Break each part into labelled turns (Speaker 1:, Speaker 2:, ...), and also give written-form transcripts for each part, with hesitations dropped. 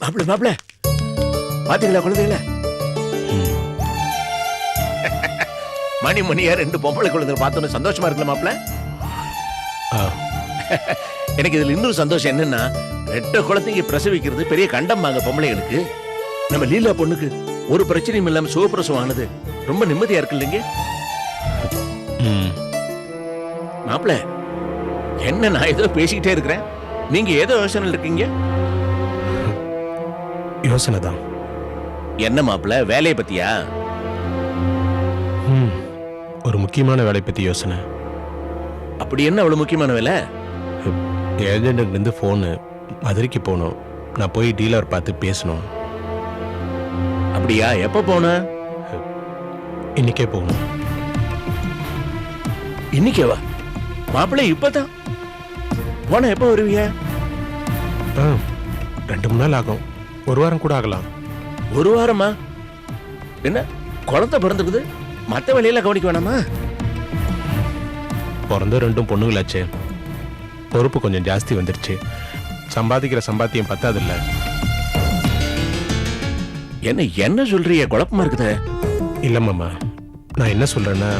Speaker 1: மாப்பிள்ள மாப்பிள்ள பாத்தீங்களா குழந்தைகள? மணி மணியா 2 பொம்பளை குழந்தைகள் பார்த்தோன்னு சந்தோஷமா இருக்குல்ல மாப்பிள்ள? எனக்கு இதுல இன்னொரு சந்தோஷம் என்னன்னா, 2 குழந்தைங்க பிரசவிக்கிறது பெரிய கண்டம்பாங்க பொம்பளைகளுக்கு. நம்ம லீலா பொண்ணுக்கு ஒரு பிரச்சனையும் இல்லாம சுகப்பிரசவம் ஆனது ரொம்ப நிம்மதியா இருக்கு இல்லைங்க மாப்பிள்ள? என்ன நான் ஏதோ பேசிக்கிட்டே இருக்கிறேன், நீங்க ஏதோ யோசனை இருக்கீங்க.
Speaker 2: யோசனை தான்.
Speaker 1: என்ன மாப்பிள்ள, வேலையை பத்தியா?
Speaker 2: ஒரு முக்கியமான வேலை பத்தி யோசனை.
Speaker 1: அப்படி என்ன அவ்வளவு முக்கியமான வேலை?
Speaker 2: ஏஜென்ட்ல இருந்து போனு, மதுரைக்கு போகணும். நான் போய் டீலர் பார்த்து பேசணும்.
Speaker 1: அப்படியா? எப்ப போன?
Speaker 2: இன்னைக்கே போகணும்.
Speaker 1: இன்னைக்கேவா மாப்பிள்ள? இப்பதான் போன எப்ப வருவீங்க?
Speaker 2: 2-3 நாள் ஆகும். 1 வாரம் கூட ஆகலாம்.
Speaker 1: 1 வாரமா? என்ன குழந்தை பிறந்துக்குது, மத்த வேலையெல்லாம் கவனிக்க வேணாமா?
Speaker 2: பிறந்த 2 பொண்ணுங்களாச்சே, பொறுப்பு கொஞ்சம் ஜாஸ்தி வந்துருச்சு. சம்பாதிக்கிற சம்பாத்தியம் பத்தாதில்ல.
Speaker 1: என்ன என்ன சொல்றீங்க? குழப்பமா இருக்குதே.
Speaker 2: இல்ல மாமா, நான் என்ன சொல்றேன்னா,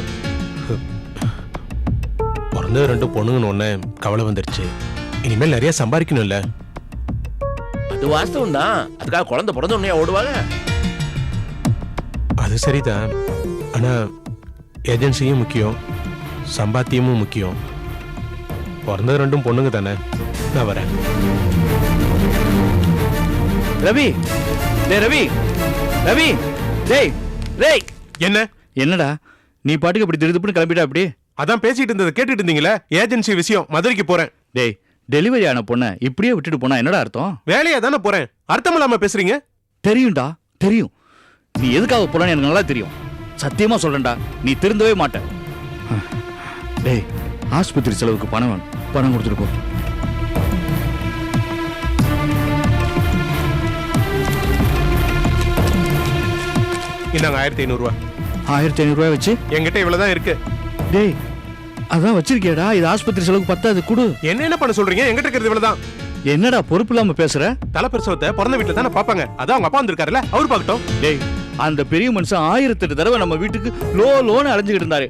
Speaker 2: பிறந்த 2 பொண்ணுங்கன்னு ஒண்ணு கவலை வந்துருச்சு. இனிமேல் நிறைய சம்பாதிக்கணும்ல.
Speaker 1: அது வாஸ்தவம் தான். அதுக்காக குழந்தை பிறந்த உடனே ஓடுவாங்க.
Speaker 2: அது சரிதான். ஆனா ஏஜென்சியும் முக்கியம், சம்பாத்தியமும் முக்கியம். பிறந்த 2 பொண்ணுங்க தானே. நான் வரேன்.
Speaker 3: ரவி, டேய் ரவி, ரவி, டேய் டேய்.
Speaker 2: என்ன
Speaker 3: என்னடா நீ பாட்டுக்கு அப்படி திடுதுப்புன்னு கிளம்பிட்டா? அப்படி
Speaker 2: அதான் பேசிட்டு இருந்ததை கேட்டுட்டு இருந்தீங்களே. ஏஜென்சி விஷயம், மதுரைக்கு போறேன்.
Speaker 3: டேய், டெலிவரி ஆன பொண்ணை இப்படியே விட்டுட்டு போனா என்னடா அர்த்தம்?
Speaker 2: வேலையா தானே போறேன். அர்த்தம் இல்லாம பேசுறீங்க.
Speaker 3: தெரியும்டா, தெரியும். நீ எதுக்காக போறன்னு எனக்கு நல்லா தெரியும். சத்தியமா சொல்றேன்டா, நீ திருந்தவே மாட்ட. டேய், ஆஸ்பத்திரி செலவுக்கு பணம் வேணும். பணம் கொடுத்துட்டு போ.
Speaker 2: இந்தாங்க 1500 ரூபாய்.
Speaker 3: 1500 ரூபாய் வச்சு
Speaker 2: என்கிட்ட இவ்வளவுதான் இருக்கு.
Speaker 3: டேய், அதான் வச்சிருக்கியடா. இது ஆஸ்பத்திரி செலவுக்கு பத்தாது, குடு.
Speaker 2: என்ன பண்ண சொல்றீங்க? என்கிட்ட இருக்கிறது இவ்வளவுதான்.
Speaker 3: என்னடா பொறுப்பு இல்லாம பேசுற?
Speaker 2: தலைப்பிரசவத்தை பிறந்த வீட்டுல தானே பாப்பாங்க. அதான் அவங்க அப்பா வந்திருக்காருல்ல, அவரு பாக்கட்டும்.
Speaker 3: டேய், அந்த பெரிய மனுஷன் 1008 தடவை நம்ம வீட்டுக்கு லோன்னு அலைஞ்சுக்கிட்டு இருந்தாரு.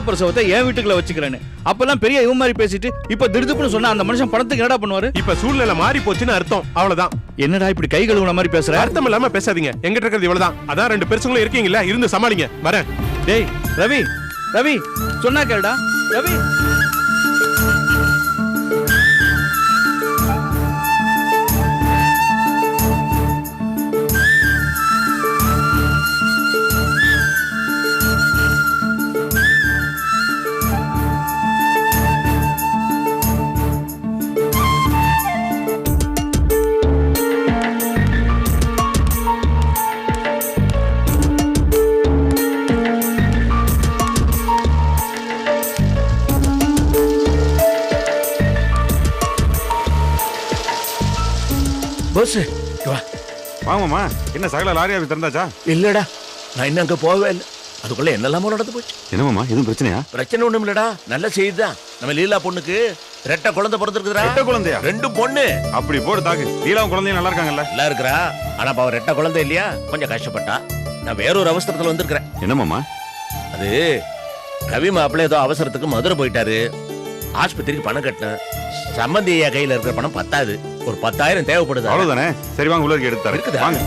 Speaker 3: பிரசவத்தை என் வீட்டுக்குள்ள வச்சுக்கிறேன்னு. அப்பெல்லாம் பெரிய இவன் மாதிரி பேசிட்டு இப்ப திடுதுப்புன்னு சொன்னா அந்த மனுஷன் பணத்துக்கு என்னடா பண்ணுவாரு?
Speaker 2: இப்ப சூழ்நிலை மாறி போச்சுன்னு அர்த்தம். அவ்வளவுதான்.
Speaker 3: என்னடா இப்படி கை கழுவுன மாதிரி பேசுற?
Speaker 2: அர்த்தம் இல்லாம பேசாதீங்க. என்கிட்ட இருக்கிறது இவ்வளவுதான். அதான் 2 பெருசுங்களும் இருக்கீங்கல்ல, இருந்து சமாளிங்க. வரேன்.
Speaker 3: டேய் ரவி, ரவி சொன்னா கேளுடா. ரவி,
Speaker 1: போஸ் வா.
Speaker 4: வாங்கம்மா. என்ன சகல லாரியா திறந்தாச்சா?
Speaker 1: இல்லடா, நான் இன்னும் அங்க போகவே இல்லை. அதுக்குள்ள என்னெல்லாமோ நடந்து போச்சு.
Speaker 4: என்னமாமா, எதுவும் பிரச்சனையா?
Speaker 1: பிரச்சனை ஒண்ணும் இல்லடா, நல்ல செய்தி தான். நம்ம லீலா பொண்ணுக்கு 2 குழந்தை பிறந்திருக்குதுடா.
Speaker 4: 2 குழந்தையா?
Speaker 1: 2 பொண்ணு.
Speaker 4: அப்படி போடு தாக்கு. லீலாவும் குழந்தையும் நல்லா இருக்காங்கல்ல?
Speaker 1: நல்லா இருக்கிறா. ஆனா அவ 2 குழந்தை இல்லையா, கொஞ்சம் கஷ்டப்பட்டா. நான் வேறொரு அவசரத்துல வந்திருக்கிறேன்.
Speaker 4: என்னமாமா?
Speaker 1: அது ரவி மாப்பிள்ள ஏதோ அவசரத்துக்கு மதுரை போயிட்டாரு. ஆஸ்பத்திரிக்கு பணம் கட்டினேன். சம்பந்தி ஐயா கையில இருக்கிற பணம் பத்தாது. ஒரு 10,000 தேவைப்படுது.
Speaker 4: அவ்வளவுதானே. சரி வாங்க, உள்ள எடுத்து தரேன்.
Speaker 1: இருக்குதா?
Speaker 4: வாங்க.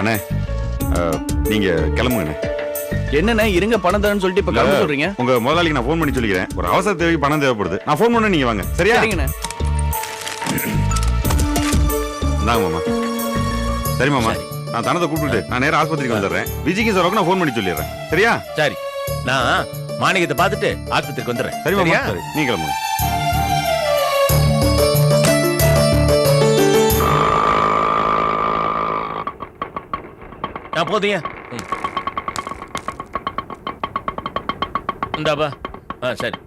Speaker 4: அண்ணே, நீங்க கிளம்புங்கண்ணே.
Speaker 3: என்னண்ணே இருங்க பணம் தரேன்னு சொல்லிட்டு இப்ப கிளம்ப சொல்றீங்க?
Speaker 4: உங்க முதலாளிக்கு நான் ஃபோன் பண்ணி சொல்லிக்கிறேன். ஒரு அவசர தேவைக்கு பணம் தேவைப்படுது. நான் ஃபோன் பண்ண நீங்க வாங்க. சரியா?
Speaker 3: சரிங்கண்ணே.
Speaker 4: இந்தாங்க மாமா. சரி மாமா, நான் தனத்தை கூப்பிட்டு நான் நேரம் ஆஸ்பத்திரிக்கு வந்துடுறேன். விஜய்க்கு சார் நான் ஃபோன் பண்ணி சொல்லிடுறேன். சரியா?
Speaker 1: சரி, நான் மாணிக்கத்தை பார்த்துட்டு ஆஸ்பத்திரிக்கு வந்துடுறேன்.
Speaker 4: சரி மாமா. சரி, நீ கிளம்புங்க.
Speaker 1: நான் போதியா இந்தாப்பா. சரி.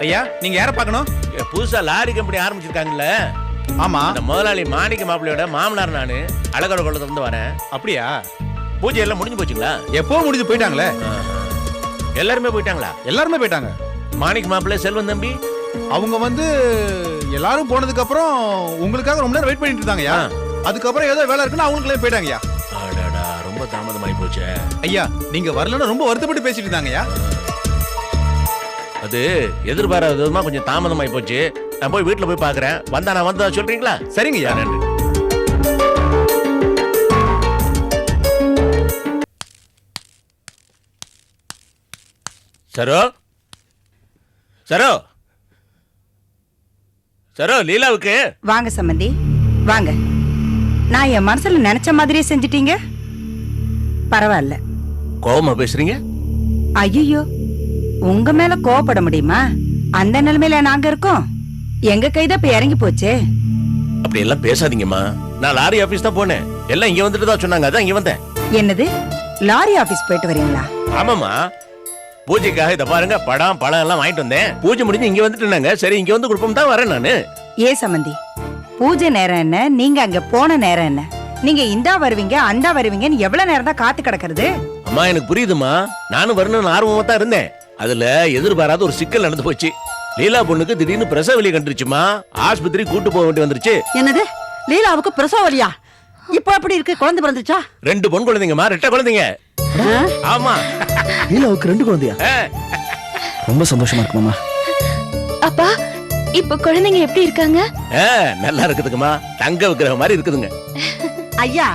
Speaker 5: ஐயா நீங்க யார பார்க்கணும்?
Speaker 1: புதுசா லாரி கம்பெனி ஆரம்பிச்சிருக்காங்கல்ல,
Speaker 5: ஆமா.
Speaker 1: அந்த முதலாளி மாணிக்க மாப்பிள்ளையோட மாமனார் நானு அழகர குளத்துல இருந்து வரேன்.
Speaker 5: அப்படியா?
Speaker 1: பூஜை எல்லாம் முடிஞ்சு போச்சுங்களா?
Speaker 5: எப்போ முடிஞ்சு போயிட்டாங்களே.
Speaker 1: எல்லாருமே போயிட்டாங்களா?
Speaker 5: எல்லாருமே போயிட்டாங்க.
Speaker 1: மாணிக்க மாப்பிள்ளை, செல்வன் தம்பி
Speaker 5: அவங்க வந்து எல்லாரும் போனதுக்கு அப்புறம் உங்களுக்காக ரொம்ப நேரம் வெயிட் பண்ணிட்டு இருந்தாங்கய்யா. அதுக்கப்புறம் ஏதோ வேலை இருக்குன்னு அவங்களுக்குள்ளே போயிட்டாங்கய்யா.
Speaker 1: அடடா, ரொம்ப தாமதமாயி போச்சே.
Speaker 5: ஐயா நீங்க வரலன்னு ரொம்ப வருத்தப்பட்டு பேசிட்டு இருந்தாங்கய்யா.
Speaker 1: அது எதிர்பாராத விதமா கொஞ்சம் தாமதமாயி போச்சு. நான் போய் வீட்டுல போய் பாக்குறேன். வந்தா நான் வந்தா சொல்றீங்களா?
Speaker 5: சரிங்கய்யா.
Speaker 1: நன்றி. சரோ சரோ சரோ, லீலாவுக்கு
Speaker 6: வாங்க சம்பந்தி வாங்க. நான் என் மனசுல நினைச்ச மாதிரியே செஞ்சிட்டீங்க. பரவாயில்ல.
Speaker 1: கோவமா பேசுறீங்க?
Speaker 6: ஐயோ, உங்க மேல கோவப்பட முடியுமா? அந்த நிலைமையில நாங்க இருக்கோம். எங்க கைதான் இப்ப இறங்கி போச்சே.
Speaker 1: அப்படி எல்லாம் பேசாதீங்கம்மா. நான் லாரி ஆபீஸ் தான் போனேன். எல்லாம் இங்க வந்துட்டு தான் சொன்னாங்க, அதான் இங்க வந்தேன்.
Speaker 6: என்னது, லாரி ஆபீஸ் போயிட்டு வரீங்களா?
Speaker 1: ஆமாமா, பூஜைக்காக இத பாருங்க, பழம் எல்லாம் வாங்கிட்டு வந்தேன். பூஜை முடிஞ்சு இங்க வந்துட்டுனாங்க. சரி, இங்க வந்து குடுப்பம் தான் வரேன் நானு.
Speaker 6: ஏ சம்பந்தி, பூஜை நேரம் என்ன, நீங்க அங்க போன நேரம் என்ன? நீங்க இந்தா வருவீங்க அந்தா வருவீங்கன்னு எவ்வளவு நேரம் தான் காத்து கிடக்கிறது?
Speaker 1: அம்மா, எனக்கு புரியுதுமா. நானும் வரணும்னு ஆர்வமா தான் இருந்தேன். அதுல எதிர்பாராத ஒரு சிக்கல் நடந்து போச்சு. லீலா பொண்ணுக்கு திடீர்னு பிரசவ வலி கண்டுருச்சுமா. ஆஸ்பத்திரி கூட்டு போக வேண்டி வந்துருச்சு.
Speaker 7: என்னது, லீலாவுக்கு பிரசவ வலியா? இப்போ எப்படி இருக்கு? குழந்தை பிறந்துச்சா?
Speaker 1: 2 பொன் குழந்தைங்கம்மா, 2 குழந்தைங்க. ஆமா.
Speaker 8: லீலாவுக்கு 2 குழந்தையா? ரொம்ப சந்தோஷமா இருக்கு மாமா.
Speaker 9: அப்பா, இப்ப குழந்தைங்க எப்படி இருக்காங்க?
Speaker 1: நல்லா இருக்குதுங்கம்மா. தங்க விக்கிரகம் மாதிரி இருக்குதுங்க.
Speaker 7: ஐயா,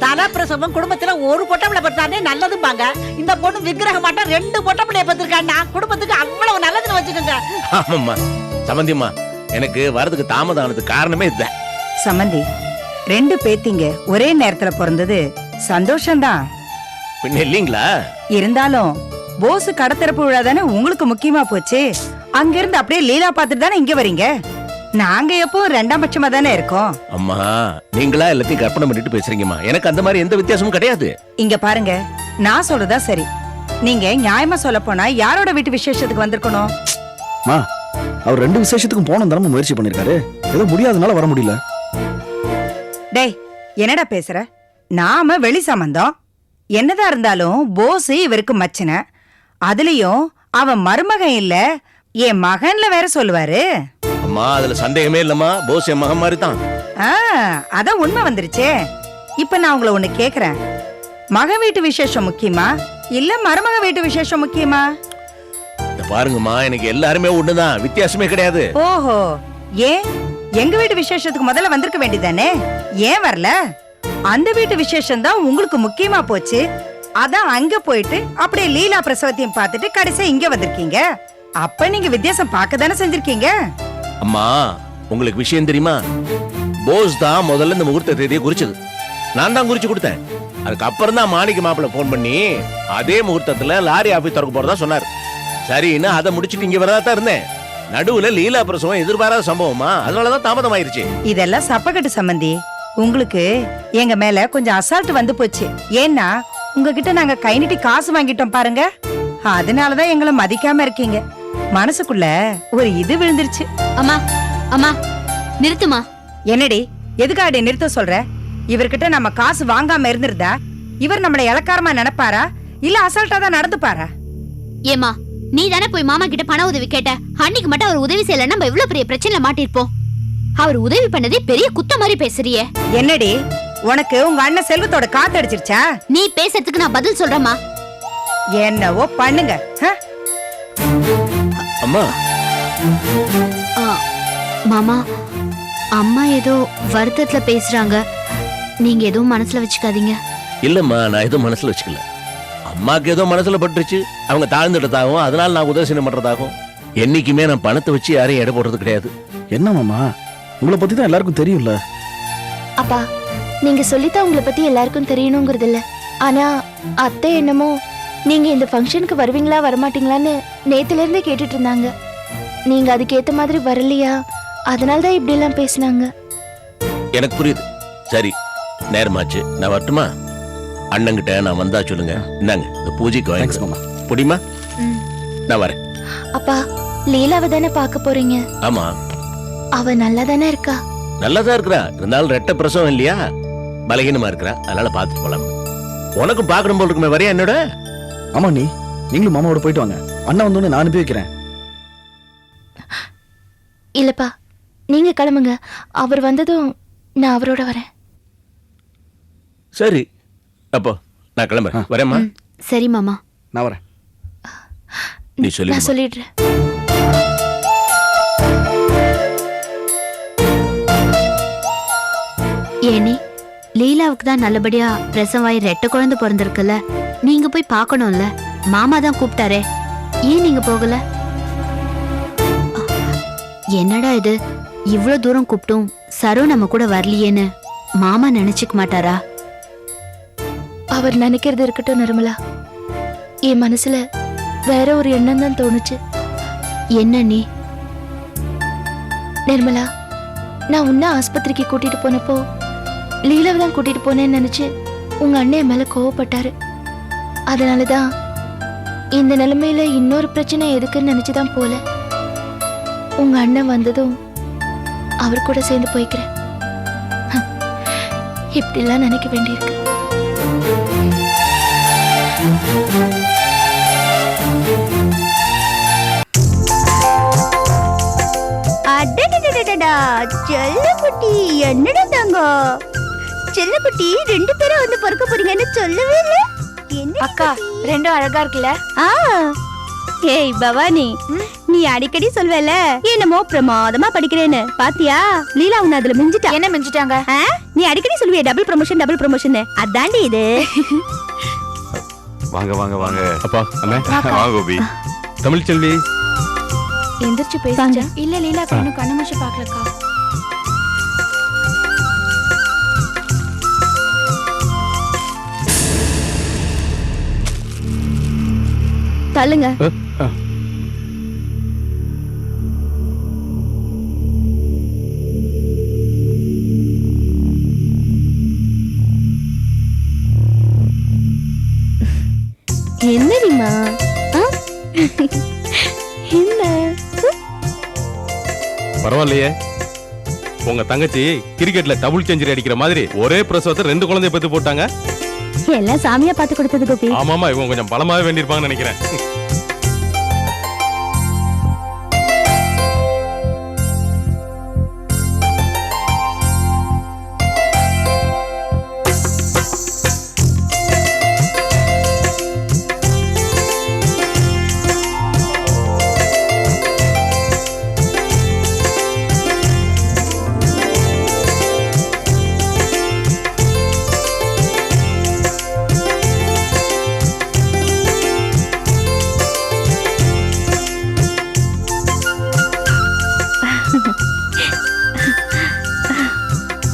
Speaker 7: தல பிரசவம் குடும்பத்துல ஒரு பொட்டப்பிள்ளை பெற்றானே நல்லதும்பாங்க. இந்த பொண்ணு விக்கிரகம் மாட்டா 2 பொட்டப்பிள்ளைய பெற்றிருக்காண்டா. குடும்பத்துக்கு அவ்வளவு நல்லதுன்னு வச்சுக்கோங்க.
Speaker 1: ஆமாம்மா. சம்பந்திம்மா, எனக்கு வரதுக்கு தாமதம் ஆனதுக்கு காரணமே இதுதான்.
Speaker 6: சம்பந்தி, 2 பேத்திங்க ஒரே நேரத்துல பிறந்தது சந்தோஷம்தான்.
Speaker 1: பின்ன இல்லீங்களா?
Speaker 6: இருந்தாலும் போஸ் கடத்திறப்பு விழா தானே உங்களுக்கு முக்கியமா போச்சு. அங்க இருந்து அப்படியே லீலா பாத்துட்டு தானே இங்க வரீங்க. நாங்க எப்போ 2ஆம் பட்சமா தானே இருக்கோம்.
Speaker 1: அம்மா, நீங்களா எல்லாத்தையும் கற்பனை பண்ணிட்டு பேசுறீங்கம்மா. எனக்கு அந்த மாதிரி எந்த வித்தியாசமும் கிடையாது.
Speaker 6: இங்க பாருங்க, நான் சொல்றதா சரி. நீங்க நியாயமா சொல்ல போனா யாரோட வீட்டு விசேஷத்துக்கு வந்திருக்கணும்?
Speaker 8: மா, அவர் 2 விசேஷத்துக்கும் போன தரமா முயற்சி பண்ணிருக்காரு. ஏதோ முடியாதனால வர முடியல.
Speaker 6: டேய், என்னடா பேசுற? நாம வெளி சம்பந்தம். என்னதான் இருந்தாலும் போஸ் இவருக்கு மச்சன. அதுலயும் அவன் மருமகன் இல்ல, என் மகன்ல வேற சொல்லுவாரு.
Speaker 1: அம்மா, அதுல சந்தேகமே இல்லம்மா. போஸ் என் மகன் மாதிரி தான்.
Speaker 6: அதான் உண்மை வந்துருச்சே. இப்ப நான் உங்களை ஒண்ணு கேக்குறேன். மகன் வீட்டு விசேஷம் முக்கியமா இல்ல மருமக வீட்டு விசேஷம் முக்கியமா?
Speaker 1: இத பாருங்கம்மா, எனக்கு எல்லாருமே ஒண்ணுதான், வித்தியாசமே கிடையாது.
Speaker 6: ஓஹோ, ஏன் எங்க வீட்டு விசேஷத்துக்கு முதல்ல வந்திருக்க வேண்டியதானே? ஏன் வரல? அந்த வீட்டு விசேஷம் தான் உங்களுக்கு முக்கியமா போச்சு. அதான் அங்க போயிட்டு அப்படியே லீலா பிரசவத்தையும் பார்த்துட்டு கடைசியா இங்க வந்திருக்கீங்க. அப்ப நீங்க வித்தியாசம் பார்க்க தானே செஞ்சிருக்கீங்க.
Speaker 1: அம்மா, உங்களுக்கு விஷயம் தெரியுமா? போஸ் தான் முதல்ல இந்த முகூர்த்த தேதியை குறிச்சது. நான் தான் குறிச்சு கொடுத்தேன். அதுக்கப்புறம் தான் மாணிக்க மாப்பிள்ள போன் பண்ணி அதே முகூர்த்தத்துல லாரி ஆபீஸ் திறக்க போறதா சொன்னார். சரின்னு அதை முடிச்சுட்டு இங்க வரதா தான் இருந்தேன். நடுவுல லீலா பிரசவம் எதிர்பாராத சம்பவமா, அதனாலதான் தாமதம் ஆயிருச்சு.
Speaker 6: இதெல்லாம் சப்பக்கட்டு சம்பந்தி. உங்களுக்கு எங்க மேல கொஞ்சம் அசால்ட் வந்து போச்சு. ஏன்னா உங்ககிட்ட நாங்க கை நீட்டி காசு வாங்கிட்டோம் பாருங்க. அதனாலதான் எங்களை மதிக்காம இருக்கீங்க. மனசுக்குள்ள ஒரு இது விழுந்துருச்சு.
Speaker 9: அம்மா, அம்மா நிறுத்துமா.
Speaker 6: என்னடி, எதுக்காடி நிறுத்த சொல்ற? இவர்கிட்ட நம்ம காசு வாங்காம இருந்திருந்தா இவர் நம்மள இலக்காரமா நினைப்பாரா இல்ல அசால்ட்டா தான் நடந்துப்பாரா?
Speaker 9: ஏமா, நீ தானே போய் மாமா கிட்ட பண உதவி கேட்ட. அன்னைக்கு மட்டும் அவர் உதவி செய்யல, நம்ம இவ்வளவு பெரிய பிரச்சனை மாட்டிருப்போம். அவர் உதவி பண்ணதே பெரிய குத்த மாதிரி பேசுறியே.
Speaker 6: என்னடி, உனக்கு உங்க அண்ணன் செல்வத்தோட காத்து அடிச்சிருச்சா?
Speaker 9: நீ பேசுறதுக்கு நான் பதில் சொல்றேம்மா.
Speaker 6: என்னவோ பண்ணுங்க.
Speaker 1: அம்மா,
Speaker 9: மாமா, அம்மா ஏதோ வருத்தத்துல பேசுறாங்க. நீங்க எதுவும் மனசுல வச்சுக்காதீங்க.
Speaker 1: இல்லம்மா, நான் எதுவும் மனசுல வச்சுக்கல. அம்மாக்கு ஏதோ மனசுல பட்டுருச்சு. அவங்க தாழ்ந்துட்டதாகவும் அதனால நான் உதவி பண்றதாகவும். என்னைக்குமே நான் பணத்தை வச்சு யாரையும் எடை போடுறது கிடையாது.
Speaker 8: என்ன மாமா, உங்களை பத்தி தான் எல்லாருக்கும் தெரியும்ல.
Speaker 10: அப்பா, நீங்க சொல்லித்தான் உங்களை பத்தி எல்லாருக்கும் தெரியணுங்கிறது இல்ல. ஆனா அத்தை என்னமோ நீங்க இந்த ஃபங்க்ஷனுக்கு வருவீங்களா வரமாட்டீங்களான்னு நேத்துல இருந்தே கேட்டுட்டு இருந்தாங்க. நீங்க அதுக்கேத்த மாதிரி வரலையா, அதனாலதான் இப்படி எல்லாம் பேசினாங்க.
Speaker 1: எனக்கு புரியுது. சரி, நேரமாச்சு, நான் வரட்டுமா? அண்ணங்கிட்ட நான் வந்தா சொல்லுங்க. இந்தாங்க, இந்த பூஜைக்கு வாங்க.
Speaker 8: மாமா.
Speaker 1: புடிமா, நான் வரேன்.
Speaker 10: அப்பா, லீலாவை தானே பார்க்க போறீங்க.
Speaker 1: ஆமா,
Speaker 10: அவ நல்லா தானே இருக்கா?
Speaker 1: நல்லதா இருக்கிறா. இருந்தாலும் ரெட்ட பிரசவம் இல்லையா, பலகீனமா இருக்கிறா. அதனால பாத்துட்டு போலாம். உனக்கும் பார்க்கணும் போல இருக்குமே, வரையா என்னோட?
Speaker 8: ஆமா நீ நீங்களும் மாமாவோட போயிட்டு வாங்க. அண்ணா வந்தோடனே நான் அனுப்பி வைக்கிறேன்.
Speaker 10: இல்லப்பா, நீங்க கிளம்புங்க. அவர் வந்ததும் நான் அவரோட வரேன்.
Speaker 1: சரி, அப்போ நான் கிளம்புறேன். வரேம்மா.
Speaker 9: சரி மாமா.
Speaker 8: நான் வரேன்.
Speaker 1: நீ சொல்லி
Speaker 10: நான் சொல்லிடுறேன்.
Speaker 9: ஏனே, லீலாவுக்கு தான் நல்லபடியா பிரசவாய் ரெட்டை குழந்தை பிறந்திருக்குல்ல, நீங்க போய் பார்க்கணும்ல. மாமா தான் கூப்பிட்டாரே, ஏன் நீங்க போகல? என்னடா இது, இவ்வளவு தூரம் கூப்பிட்டும் சரோ நம்ம கூட வரலையேன்னு மாமா நினைச்சுக்க மாட்டாரா?
Speaker 10: அவர் நினைக்கிறது இருக்கட்டும் நிர்மலா. என் மனசுல வேற ஒரு எண்ணம் தான் தோணுச்சு.
Speaker 9: என்ன நீ?
Speaker 10: நிர்மலா, நான் உன்ன ஆஸ்பத்திரிக்கு கூட்டிட்டு போனப்போ லீலாவை தான் கூட்டிட்டு போனேன்னு நினைச்சு உங்க அண்ணன் என் மேல கோவப்பட்டாரு. அதனாலதான் இந்த நிலைமையில இன்னொரு பிரச்சனை எதுக்குன்னு நினைச்சுதான் போல. உங்க அண்ணன் வந்ததும் அவர் கூட சேர்ந்து போய்க்கிறேன். இப்படிலாம் நினைக்க வேண்டியிருக்கு.
Speaker 6: செல்லக்குட்டி, என்னடா தங்க செல்லக்குட்டி, 2 பேரும் வந்து பிறக்க போறீங்கன்னு சொல்லவே இல்ல.
Speaker 10: அக்கா, ரெண்டும் அழகா இருக்குல்ல?
Speaker 6: ஏய் பவானி, நீ அடிக்கடி சொல்வல என்னமோ பிரமாதமா படிக்கிறேன்னு. பாத்தியா, லீலா உன்னை அதுல மிஞ்சிட்டா.
Speaker 10: என்ன மிஞ்சிட்டாங்க?
Speaker 6: நீ அடிக்கடி சொல்லுவியே டபுள் ப்ரமோஷன். அதாண்டி இது.
Speaker 4: வாங்க வாங்க வாங்க.
Speaker 2: அப்பா, அண்ணே,
Speaker 4: வா கோபி.
Speaker 2: தமிழ் செல்வி.
Speaker 10: எந்திரிச்சு பேசுங்க. இல்ல லீலா கண்ணு முடிச்சு பாக்கலக்கா.
Speaker 6: தள்ளுங்க. என்னடிமா? என்ன
Speaker 2: பரவாயில்லையே, உங்க தங்கச்சி கிரிக்கெட்ல டபுள் செஞ்சுரி அடிக்கிற மாதிரி ஒரே பிரசவத்தை 2 குழந்தைய பெத்து போட்டாங்க.
Speaker 6: எல்லாம் சாமியா பார்த்து கொடுத்தது கோபி.
Speaker 2: ஆமாமா, இவங்க கொஞ்சம் பலமாவே வேண்டியிருப்பாங்கன்னு நினைக்கிறேன்.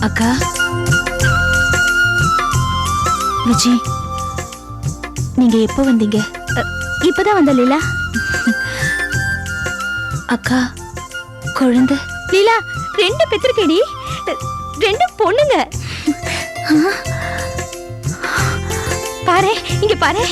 Speaker 9: அக்கா, விஜய், நீங்க எப்போ வந்தீங்க?
Speaker 6: இப்பதான் வந்த லீலா.
Speaker 9: அக்கா, குழந்தை?
Speaker 6: லீலா, 2 பெத்திருக்கேடி, 2 பொண்ணுங்க. பாரு, இங்க பாரு.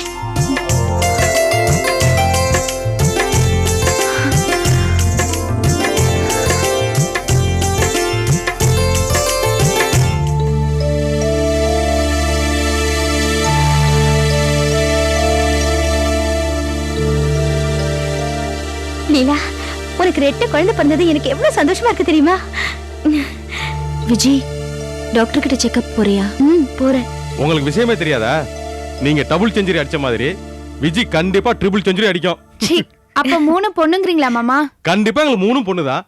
Speaker 6: லீலா, உனக்கு 2 குழந்தை பிறந்தது எனக்கு எவ்வளவு சந்தோஷமா இருக்கு தெரியுமா?
Speaker 9: விஜய், டாக்டர் கிட்ட செக்அப் போறியா?
Speaker 6: போறேன்.
Speaker 2: உங்களுக்கு விஷயமே தெரியாதா? நீங்க டபுள் செஞ்சுரி அடிச்ச மாதிரி விஜய் கண்டிப்பா ட்ரிபிள் செஞ்சுரி அடிக்கும்.
Speaker 10: அப்ப 3 பொண்ணுங்கறீங்களா மாமா?
Speaker 2: கண்டிப்பா எங்களுக்கு 3 பொண்ணுதான்.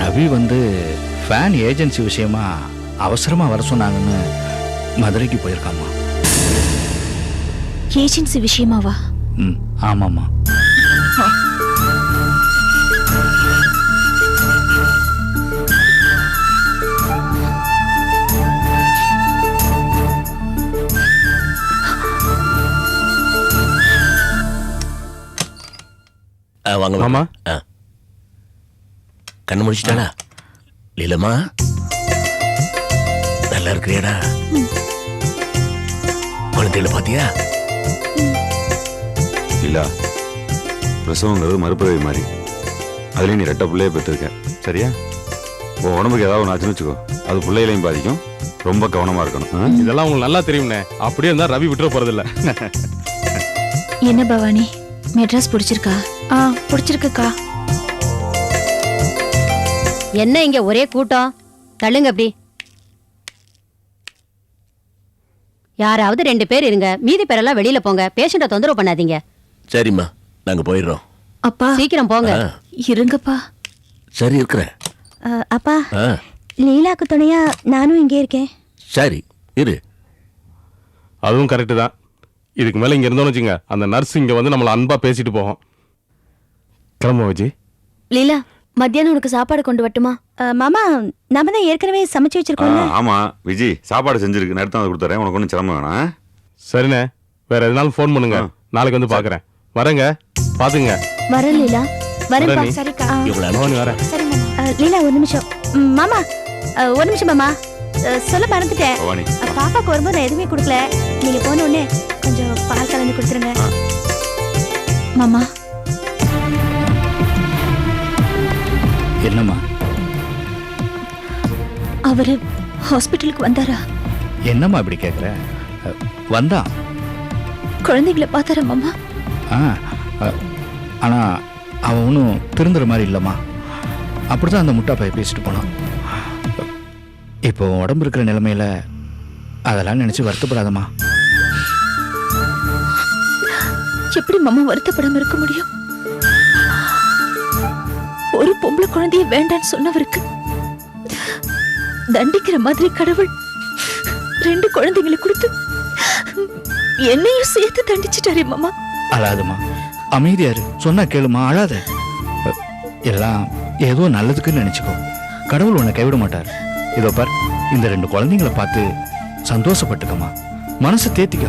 Speaker 3: ரவி வந்து ஃபேன் ஏஜென்சி விஷயமா அவசரமா வர சொன்னாங்கன்னு மதுரைக்கு போயிருக்காமா.
Speaker 9: ஏஜென்சி விஷயமாவா?
Speaker 3: ஆமாமா.
Speaker 1: வாங்க
Speaker 2: மாமா.
Speaker 1: கண்ணு முடிச்சிட்டாளா லீலம்மா? நல்லா இருக்கிறியாடா குழந்தைகளை பாத்தியா
Speaker 4: இல்ல பிரசவங்கிறது மறுபிறவி மாதிரி அதுலயும் நீ ரெட்ட பிள்ளைய பெற்றிருக்க சரியா உன் உடம்புக்கு ஏதாவது ஒன்று ஆச்சுன்னு வச்சுக்கோ அது பிள்ளைகளையும் பாதிக்கும் ரொம்ப கவனமா இருக்கணும் ஆ?
Speaker 2: இதெல்லாம் உங்களுக்கு நல்லா தெரியும்ண்ணே அப்படியே இருந்தா ரவி விட்டுற போறதில்ல
Speaker 10: என்ன பவானி மெட்ராஸ் பிடிச்சிருக்கா பிடிச்சிருக்குக்கா
Speaker 11: என்ன இங்க ஒரே கூட்டம் தள்ளுங்க அப்படி யாராவது 2 பேர் இருங்க மீதி பேரெல்லாம் வெளியில போங்க பேஷண்ட தொந்தரவு பண்ணாதீங்க
Speaker 1: சரிம்மா நாங்க போயிடுறோம்
Speaker 10: அப்பா
Speaker 11: சீக்கிரம் போங்க
Speaker 1: ஆ,
Speaker 10: இருங்கப்பா
Speaker 1: சரி இருக்கிறேன்
Speaker 10: அப்பா
Speaker 1: ஆ,
Speaker 10: லீலாக்கு துணையா நானும் இங்கே இருக்கேன்
Speaker 1: சரி இரு
Speaker 2: அதுவும் கரெக்டு தான் இதுக்கு மேல இங்க இருந்தோம்னு வச்சுங்க அந்த நர்ஸ் இங்க வந்து நம்மள அன்பா பேசிட்டு போகும் கிளம்ப விஜய்
Speaker 10: லீலா மத்தியானம் உனக்கு சாப்பாடு கொண்டு வரட்டுமா மாமா நம்ம தான் ஏற்கனவே சமைச்சு
Speaker 4: ஆ,
Speaker 10: வச்சிருக்கோம்ல
Speaker 4: ஆமா விஜி சாப்பாடு செஞ்சிருக்கு நேரத்தை வந்து கொடுத்துறேன் உனக்கு ஒன்றும் சிரமம் வேணாம்
Speaker 2: சரிண்ணே வேற எதுனாலும் ஃபோன் பண்ணுங்க நாளைக்கு வந்து பாக்குறேன் வரேங்க பாத்துங்க
Speaker 10: வரேன் லீலா வரேன்ப்பா
Speaker 2: வரேன் நீ.
Speaker 10: சரிக்கா
Speaker 1: இவங்களை
Speaker 2: பவானி வரேன்
Speaker 10: சரி மாமா லீலா ஒரு நிமிஷம் மாமா ஒரு நிமிஷம் மாமா சொல்ல மறந்துட்டேன்
Speaker 4: பவானி
Speaker 10: பாப்பாக்கு வரும்போது நான் எதுவுமே கொடுக்கல நீங்க போன உடனே கொஞ்சம் பால் கலந்து கொடுத்துருங்க மாமா
Speaker 3: என்னம்மா
Speaker 10: அவரு ஹாஸ்பிட்டலுக்கு வந்தாரா
Speaker 3: என்னம்மா இப்படி கேட்குற வந்தான்
Speaker 10: குழந்தைகளை பார்த்தாரா மாமா
Speaker 3: ஆ ஆனால் அவன் ஒன்றும் திருந்துற மாதிரி இல்லைம்மா அப்படிதான் அந்த முட்டா பைய பேசிட்டு போனான் இப்போ உன் உடம்பு இருக்கிற நிலைமையில அதெல்லாம் நினைச்சு வருத்தப்படாதம்மா
Speaker 10: எப்படி மாமா வருத்தப்படாம இருக்க முடியும் ஒரு பொம்பளை குழந்தைய வேண்டான்னு சொன்னவருக்கு தண்டிக்கிற மாதிரி கடவுள் 2 குழந்தைகளை கொடுத்து என்னையும் சேர்த்து தண்டிச்சிட்டாரே மாமா
Speaker 3: அழாதம்மா அமைதியாரு சொன்னா கேளுமா அழாத எல்லாம் ஏதோ நல்லதுக்குன்னு நினைச்சுக்கோ கடவுள் உன்னை கைவிட மாட்டார் இதோ பார் இந்த 2 குழந்தைங்களை பார்த்து சந்தோஷப்பட்டுக்கம்மா மனசை தேத்திக்க